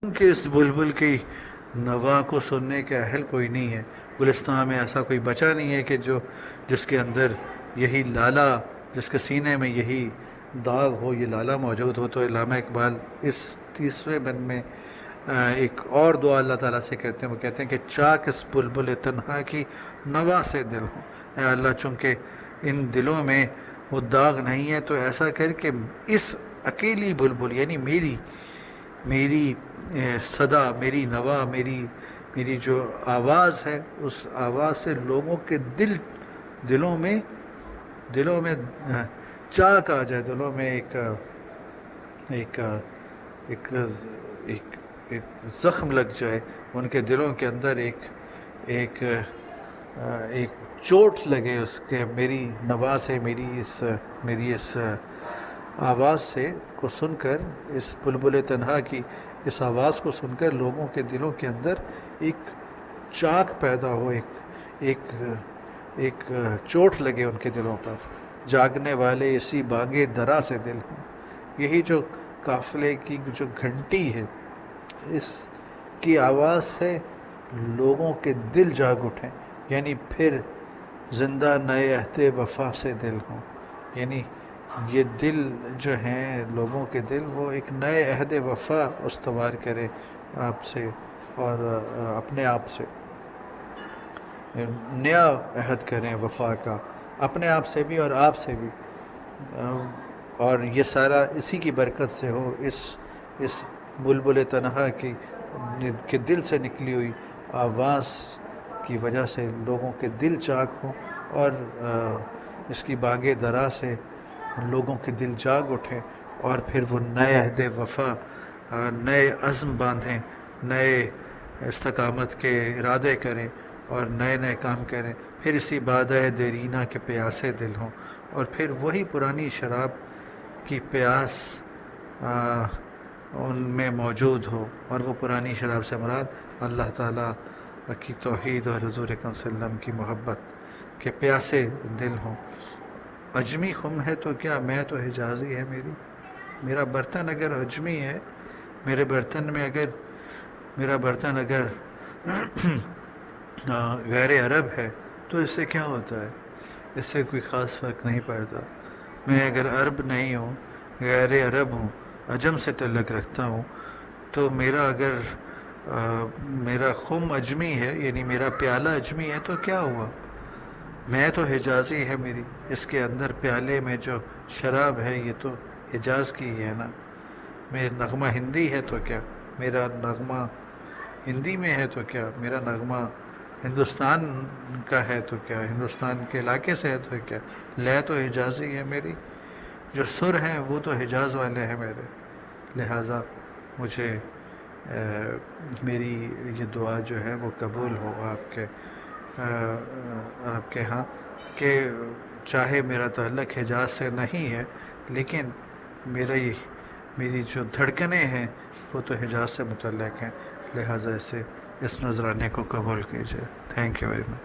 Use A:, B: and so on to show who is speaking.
A: کہ اس بلبل کی نوا کو سننے کے اہل کوئی نہیں ہے۔ گلستان میں ایسا کوئی بچا نہیں ہے کہ جس کے اندر یہی لالا، جس کے سینے میں یہی داغ ہو، یہ لالا موجود ہو۔ تو علامہ اقبال اس تیسرے بند میں ایک اور دعا اللہ تعالیٰ سے کرتے ہیں، وہ کہتے ہیں کہ چاک اس بلبل تنہا کی نوا سے دل ہوں۔ اے اللہ، چونکہ ان دلوں میں وہ داغ نہیں ہے تو ایسا کر کے اس اکیلی بلبل یعنی میری صدا، میری نوا، میری جو آواز ہے، اس آواز سے لوگوں کے دلوں میں چاک آ جائے، دلوں میں ایک ایک ایک زخم لگ جائے، ان کے دلوں کے اندر ایک چوٹ لگے اس کے، میری نوا سے، میری اس آواز سے کو سن کر، اس بلبل تنہا کی اس آواز کو سن کر لوگوں کے دلوں کے اندر ایک چاک پیدا ہو، ایک چوٹ لگے ان کے دلوں پر۔ جاگنے والے اسی بانگے درا سے دل ہوں۔ یہی جو قافلے کی جو گھنٹی ہے، اس کی آواز سے لوگوں کے دل جاگ اٹھیں، یعنی پھر زندہ نئے عہد وفا سے دل ہوں۔ یعنی یہ دل جو ہیں لوگوں کے دل، وہ ایک نئے عہد وفا استوار کرے آپ سے اور اپنے آپ سے، نیا عہد کریں وفا کا، اپنے آپ سے بھی اور آپ سے بھی، اور یہ سارا اسی کی برکت سے ہو، اس بلبل تنہا کے دل سے نکلی ہوئی آواز کی وجہ سے لوگوں کے دل چاک ہوں، اور اس کی بانگے درا سے لوگوں کے دل جاگ اٹھیں، اور پھر وہ نئے عہد وفا، نئے عزم باندھیں، نئے استقامت کے ارادے کریں اور نئے کام کریں، پھر اسی بادہ دیرینہ کے پیاسے دل ہوں، اور پھر وہی پرانی شراب کی پیاس ان میں موجود ہو، اور وہ پرانی شراب سے مراد اللہ تعالیٰ کی توحید اور حضور اکرم صلی اللہ علیہ وسلم کی محبت کے پیاسے دل ہوں۔ اجمی خم ہے تو کیا، میں تو حجازی ہے میرا برتن اگر اجمی ہے، میرا برتن اگر غیر عرب ہے تو اس سے کیا ہوتا ہے؟ اس سے کوئی خاص فرق نہیں پڑتا۔ میں اگر عرب نہیں ہوں، غیر عرب ہوں، عجم سے تعلق رکھتا ہوں، تو میرا خم اجمی ہے، یعنی میرا پیالہ اجمی ہے، تو کیا ہوا؟ میں تو حجازی ہے میری، اس کے اندر پیالے میں جو شراب ہے یہ تو حجاز کی ہی ہے نا۔ میرا نغمہ ہندی ہے تو کیا، میرا نغمہ ہندی میں ہے تو کیا، میرا نغمہ ہندوستان کا ہے تو کیا، ہندوستان کے علاقے سے ہے تو کیا، لے تو حجازی ہے میری، جو سر ہیں وہ تو حجاز والے ہیں میرے۔ لہٰذا مجھے میری یہ دعا جو ہے وہ قبول ہو آپ کے ہاں، کہ چاہے میرا تعلق حجاز سے نہیں ہے، لیکن میری جو دھڑکنیں ہیں وہ تو حجاز سے متعلق ہیں، لہٰذا اس نذرانے کو قبول کیجیے۔ Thank you very much.